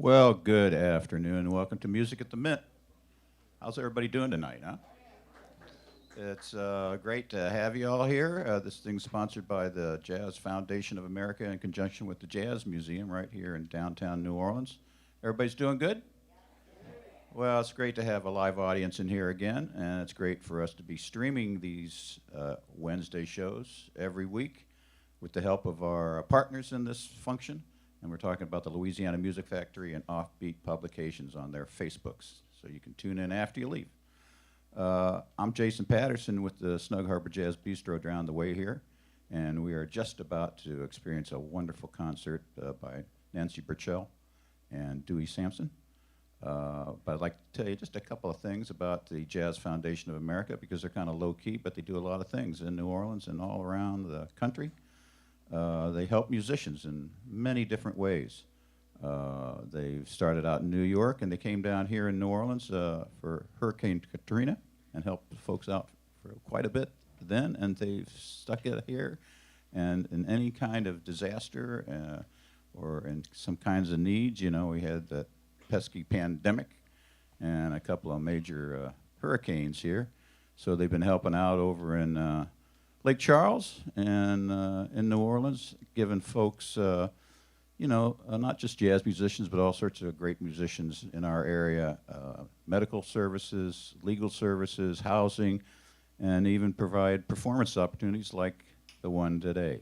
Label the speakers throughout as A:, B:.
A: Well, good afternoon. Welcome to Music at the Mint. How's everybody doing tonight, huh? It's great to have you all here. This thing's sponsored by the Jazz Foundation of America in conjunction with the Jazz Museum right here in downtown New Orleans. Everybody's doing good? Well, it's great to have a live audience in here again, and it's great for us to be streaming these Wednesday shows every week with the help of our partners in this function. And we're talking about the Louisiana Music Factory and Offbeat Publications on their Facebooks, so you can tune in after you leave. I'm Jason Patterson with the Snug Harbor Jazz Bistro down the way here, and we are just about to experience a wonderful concert by Nancy Burtchaell and Dewey Sampson. But I'd like to tell you just a couple of things about the Jazz Foundation of America, because they're kind of low-key, but they do a lot of things in New Orleans and all around the country. They help musicians in many different ways. They started out in New York, and they came down here in New Orleans for Hurricane Katrina and helped folks out for quite a bit then, and they've stuck it here. And in any kind of disaster or in some kinds of needs, you know, we had that pesky pandemic and a couple of major hurricanes here. So they've been helping out over in Lake Charles and in New Orleans, giving folks, not just jazz musicians, but all sorts of great musicians in our area, medical services, legal services, housing, and even provide performance opportunities like the one today.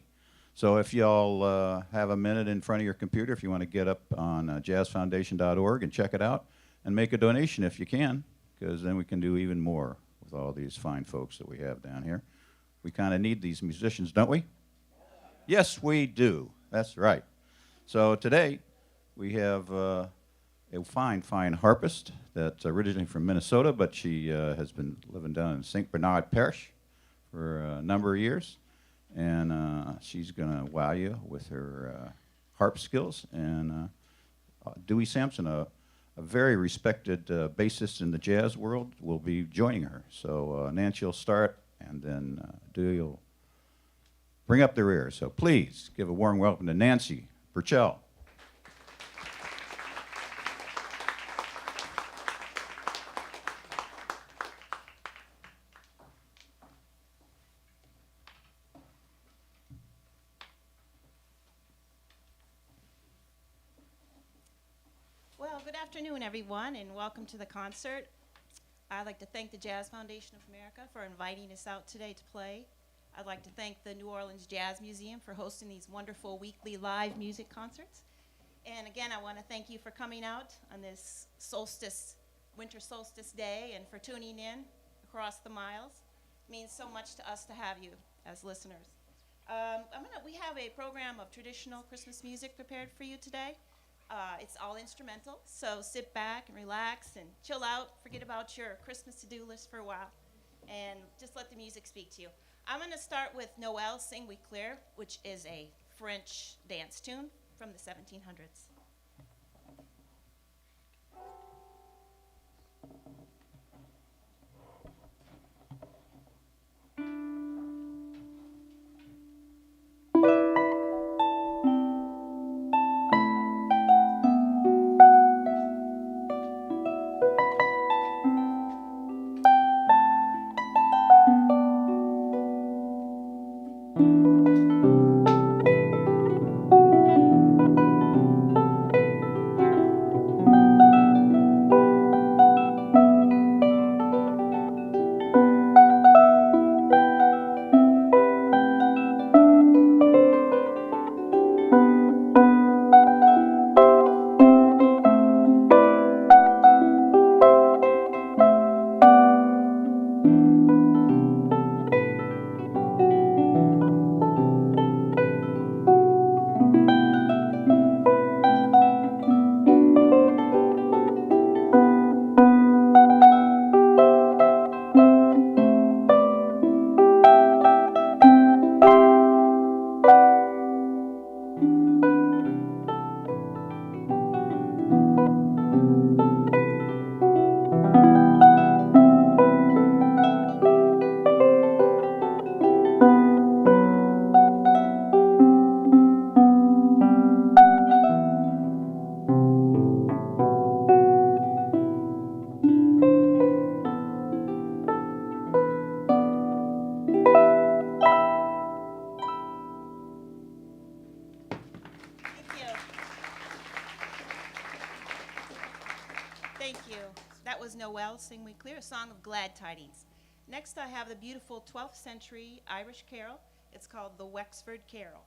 A: So if y'all have a minute in front of your computer, if you want to get up on jazzfoundation.org and check it out, and make a donation if you can, because then we can do even more with all these fine folks that we have down here. We kind of need these musicians, don't we? Yes, we do. That's right. So today we have a fine harpist that's originally from Minnesota, but she has been living down in St. Bernard Parish for a number of years. And she's going to wow you with her harp skills. And Dewey Sampson, a very respected bassist in the jazz world, will be joining her. So Nancy will start, and then Dewey will bring up the rear. So please give a warm welcome to Nancy Burtchaell.
B: Well, good afternoon, everyone, and welcome to the concert. I'd like to thank the Jazz Foundation of America for inviting us out today to play. I'd like to thank the New Orleans Jazz Museum for hosting these wonderful weekly live music concerts. And again, I want to thank you for coming out on this winter solstice day, and for tuning in across the miles. It means so much to us to have you as listeners. We have a program of traditional Christmas music prepared for you today. It's all instrumental, so sit back and relax and chill out, forget about your Christmas to-do list for a while, and just let the music speak to you. I'm going to start with Noël Sing We Claire, which is a French dance tune from the 1700s. Thank you. That was Noel, Sing We Clear, a song of glad tidings. Next, I have the beautiful 12th century Irish carol. It's called the Wexford Carol.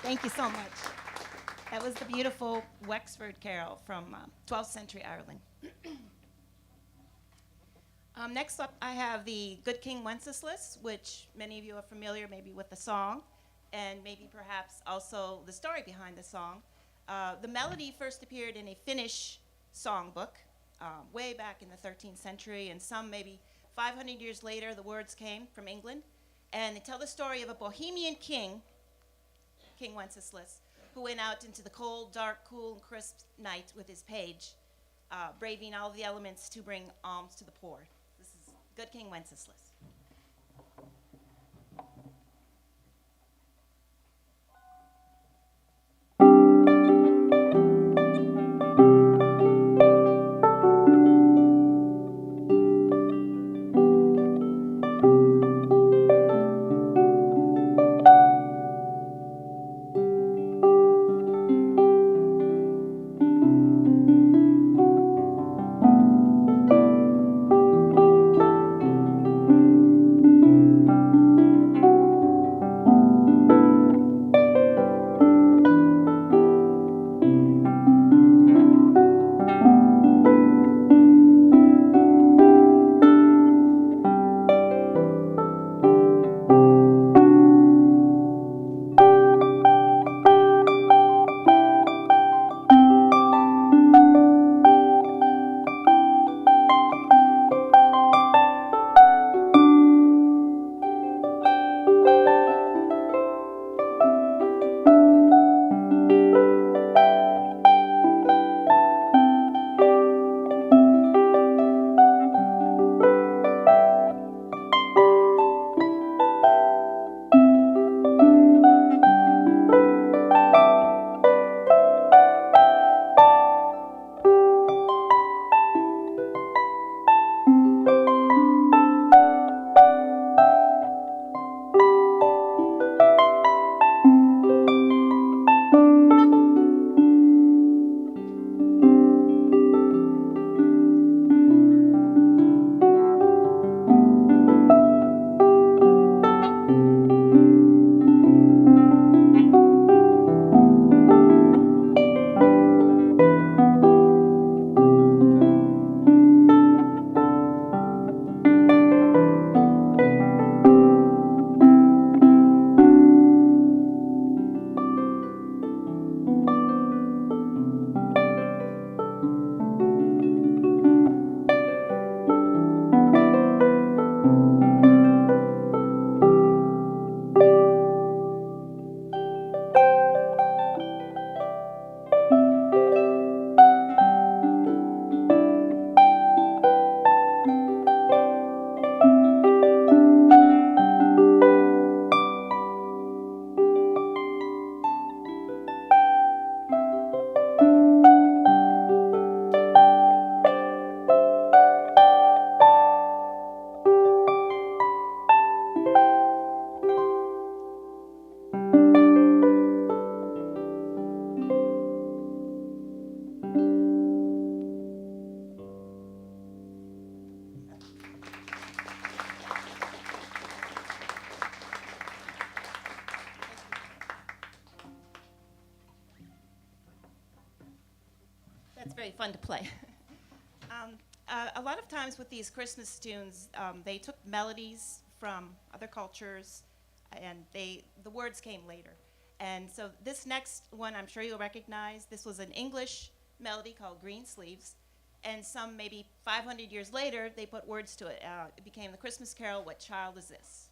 B: Thank you so much. That was the beautiful Wexford Carol from 12th century Ireland. Next up, I have the Good King Wenceslas, which many of you are familiar maybe with the song, and maybe perhaps also the story behind the song. The melody first appeared in a Finnish songbook way back in the 13th century, and some maybe 500 years later, the words came from England, and they tell the story of a Bohemian king, King Wenceslas, who went out into the cold, dark, cool, and crisp night with his page, braving all of the elements to bring alms to the poor. This is Good King Wenceslas. really fun to play. A lot of times with these Christmas tunes, they took melodies from other cultures, and the words came later. And so this next one, I'm sure you'll recognize. This was an English melody called Green Sleeves, and some maybe 500 years later, they put words to it. It became the Christmas carol, What Child Is This?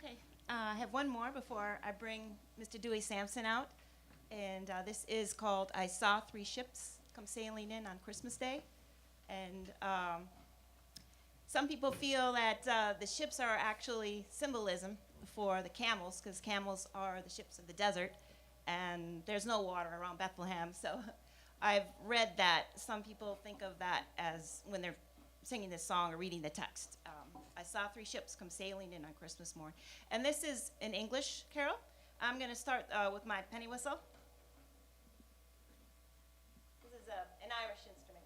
B: Okay, I have one more before I bring Mr. Dewey Sampson out. And this is called I Saw Three Ships Come Sailing In on Christmas Day. And some people feel that the ships are actually symbolism for the camels, because camels are the ships of the desert, and there's no water around Bethlehem. So I've read that some people think of that as when they're singing this song or reading the text. I saw three ships come sailing in on Christmas morn. And this is an English carol. I'm going to start with my penny whistle. This is an Irish instrument.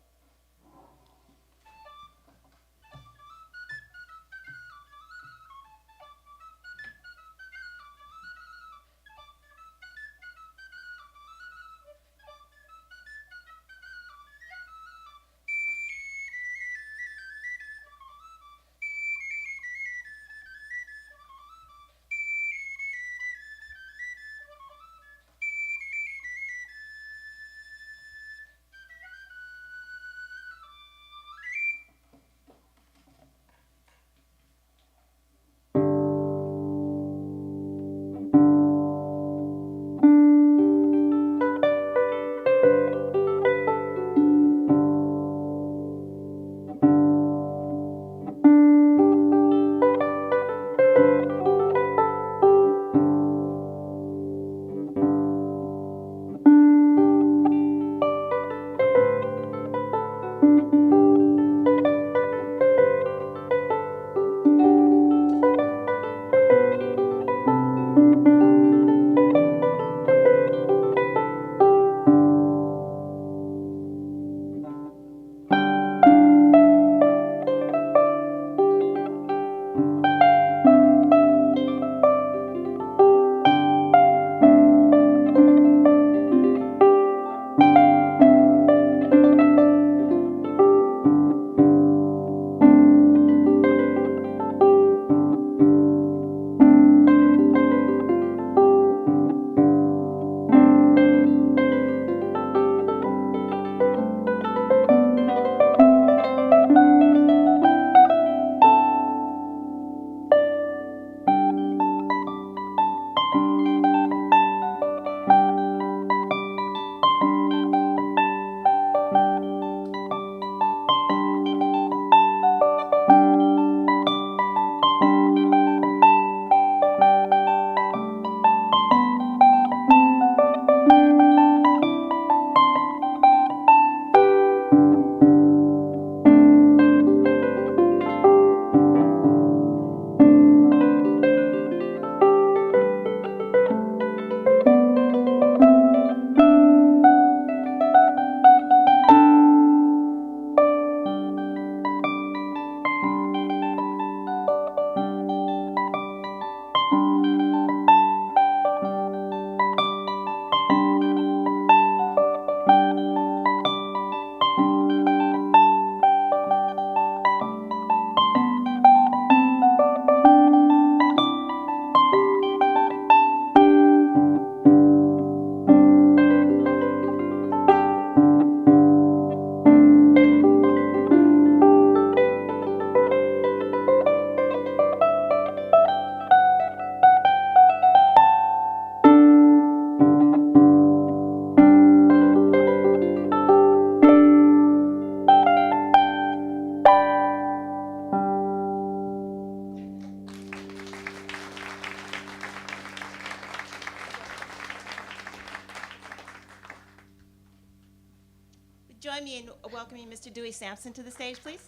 B: join me in welcoming Mr. Dewey Sampson to the stage, please?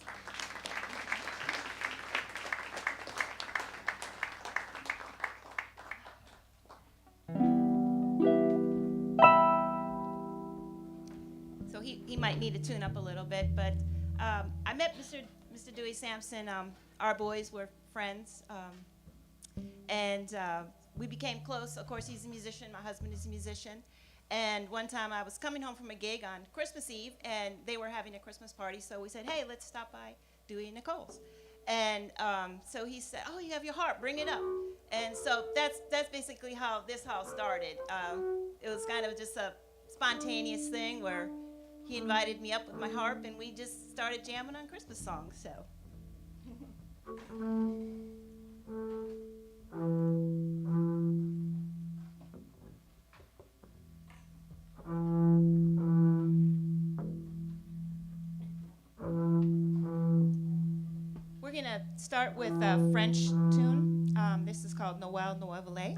B: So he might need to tune up a little bit, but I met Mr. Dewey Sampson. Our boys were friends, and we became close. Of course, he's a musician. My husband is a musician. And one time I was coming home from a gig on Christmas Eve, and they were having a Christmas party, so we said, hey, let's stop by Dewey and Nicole's. And so he said, oh, you have your harp, bring it up. And so that's basically how this all started. It was kind of just a spontaneous thing where he invited me up with my harp, and we just started jamming on Christmas songs, so. We're going to start with a French tune. This is called Noël Noël.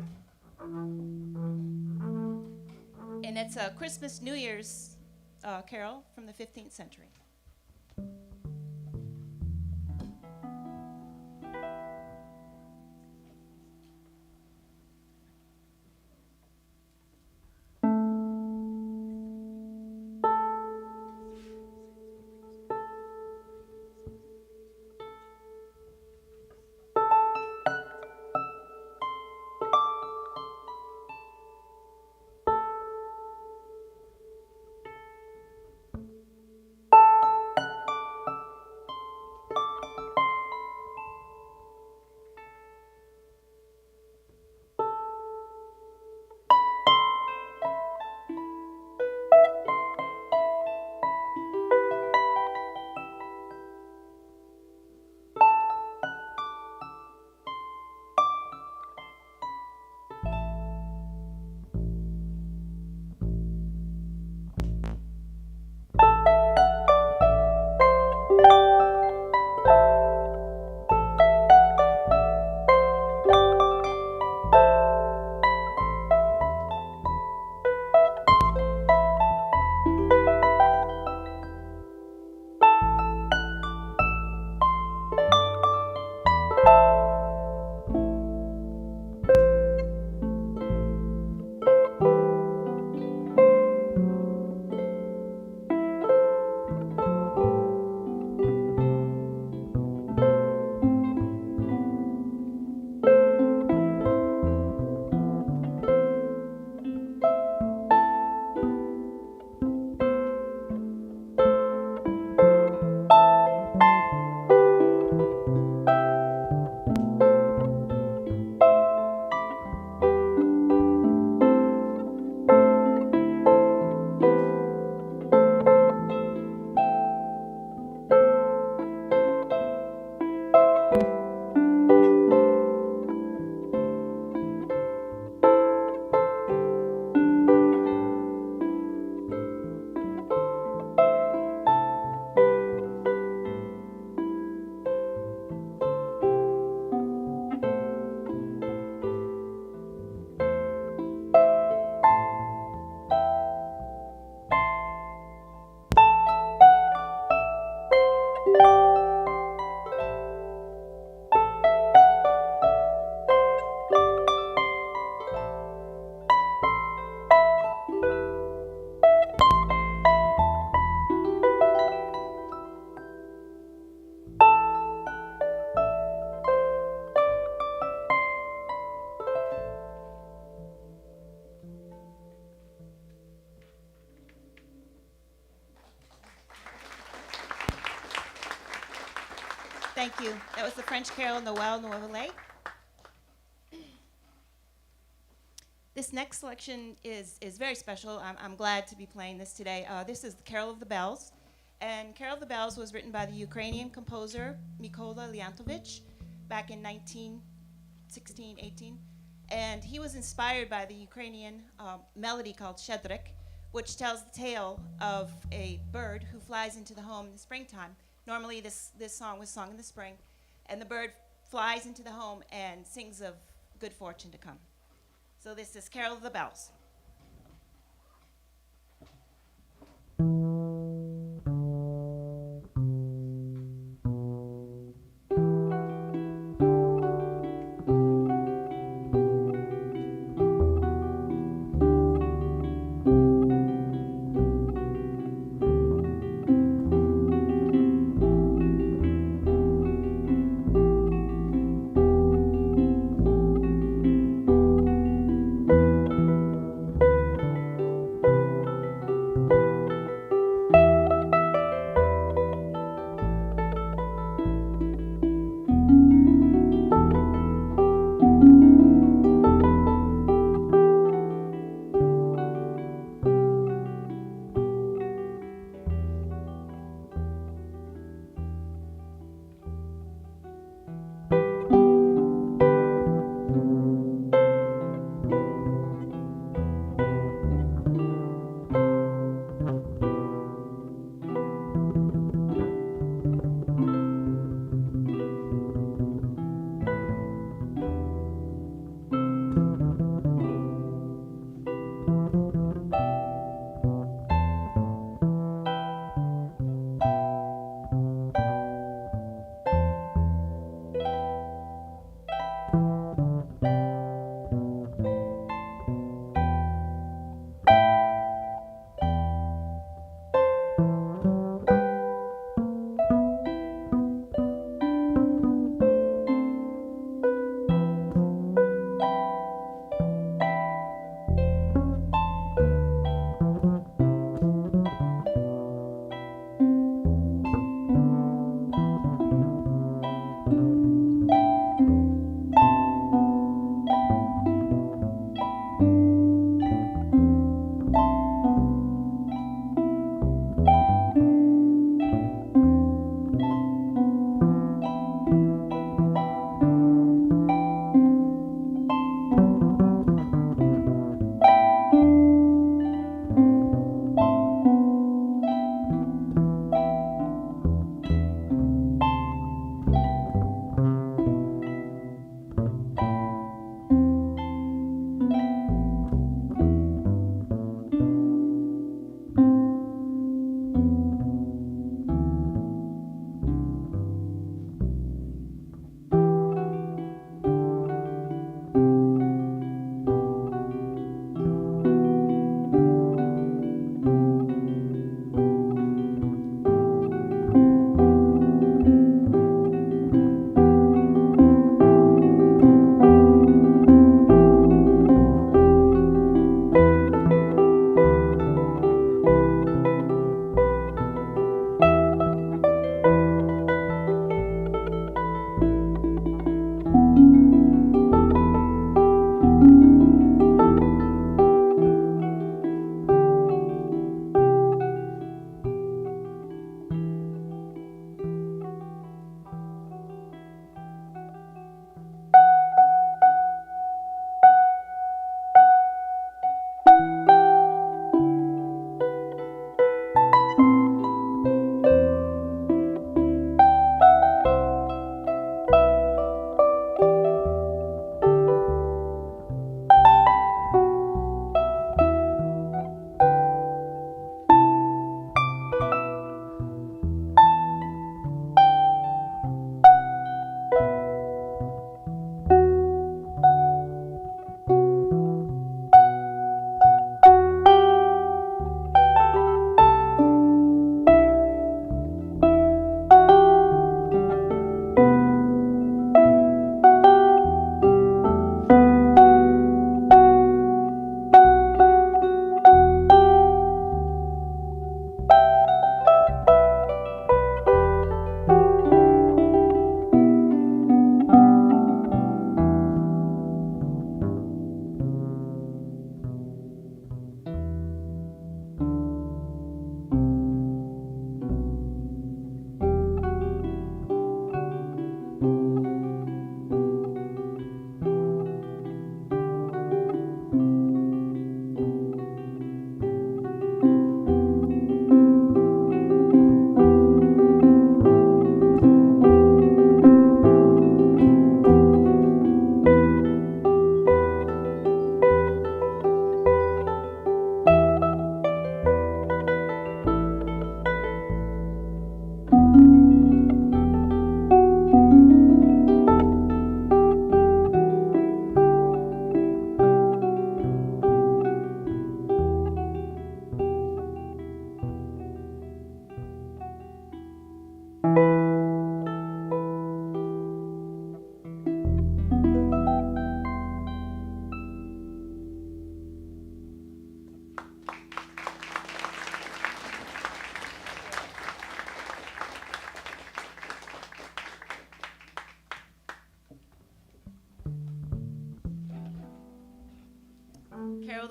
B: And it's a Christmas New Year's carol from the 15th century. Thank you. That was the French carol, Noël Noël. This next selection is very special. I'm glad to be playing this today. This is the Carol of the Bells. And Carol of the Bells was written by the Ukrainian composer Mykola Leontovich back in 1916, 18. And he was inspired by the Ukrainian melody called Shedrik, which tells the tale of a bird who flies into the home in the springtime. Normally this song was sung in the spring, and the bird flies into the home and sings of good fortune to come. So this is Carol of the Bells.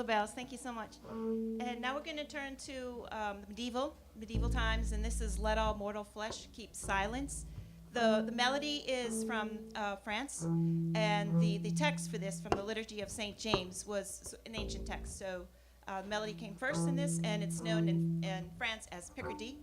B: the bells. Thank you so much. And now we're going to turn to medieval times, and this is "Let All Mortal Flesh Keep Silence." The melody is from France, and the text for this from the Liturgy of St. James was an ancient text. So the melody came first in this, and it's known in France as Picardy.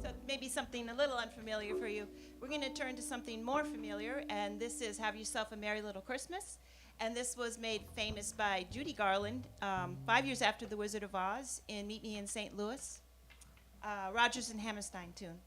B: So. Maybe something a little unfamiliar for you. We're going to turn to something more familiar, and this is Have Yourself a Merry Little Christmas. And this was made famous by Judy Garland 5 years after The Wizard of Oz in Meet Me in St. Louis. Rodgers and Hammerstein tune.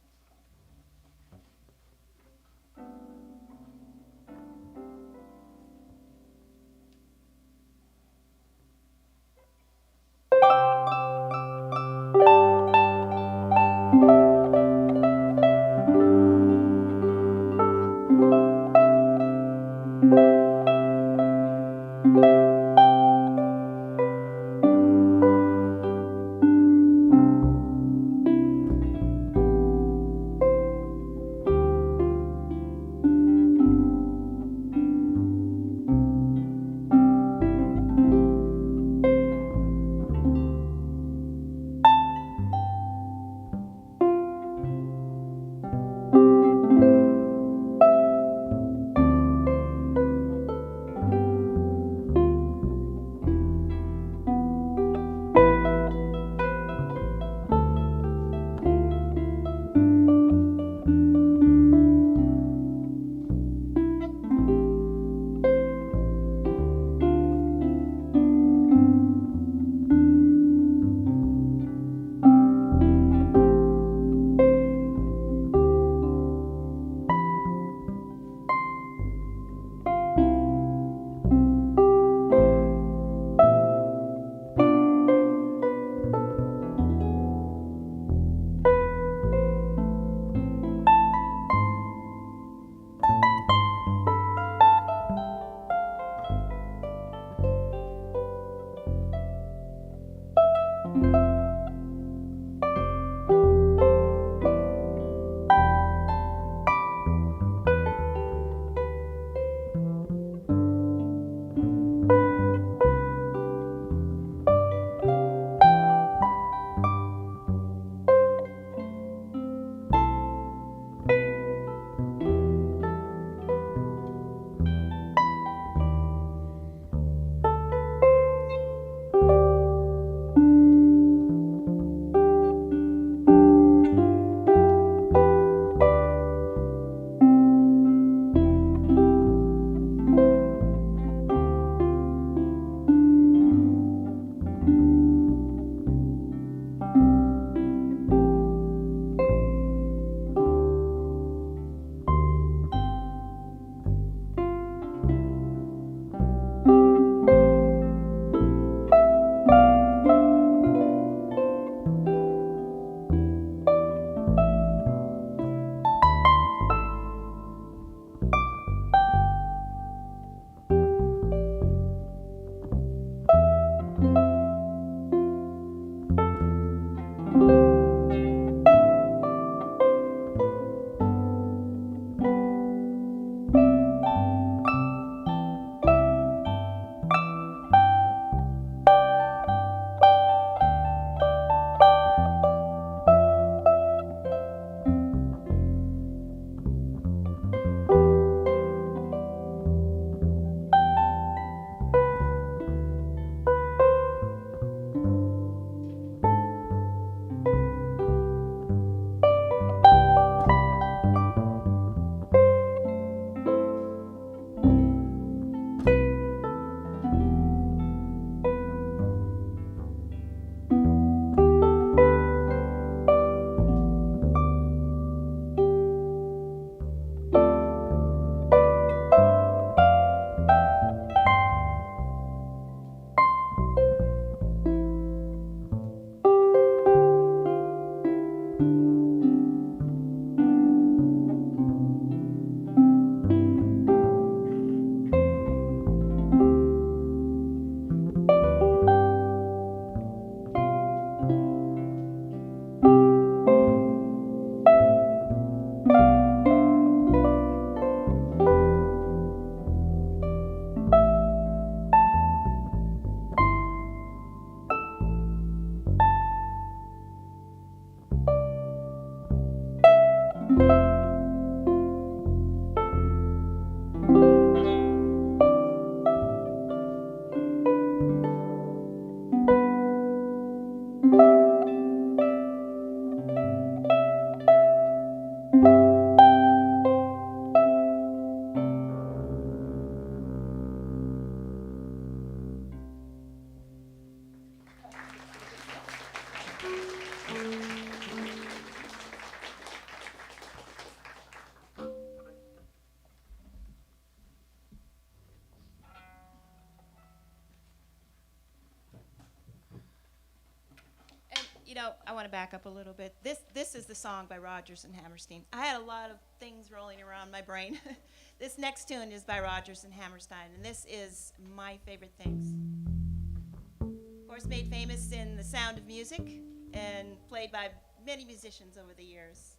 B: I want to back up a little bit. This is the song by Rodgers and Hammerstein. I had a lot of things rolling around my brain. This next tune is by Rodgers and Hammerstein, and this is my favorite things. Of course, made famous in The Sound of Music and played by many musicians over the years.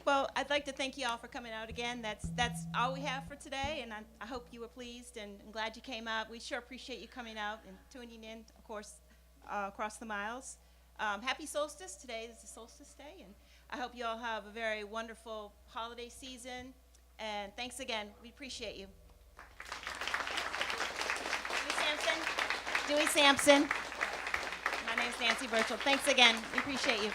B: Well, I'd like to thank you all for coming out again. That's all we have for today, and I hope you were pleased, and I'm glad you came out. We sure appreciate you coming out and tuning in, of course, across the miles. Happy solstice. Today is the solstice day, and I hope you all have a very wonderful holiday season, and thanks again. We appreciate you. Dewey Sampson. My name's Nancy Burtchaell. Thanks again. We appreciate you.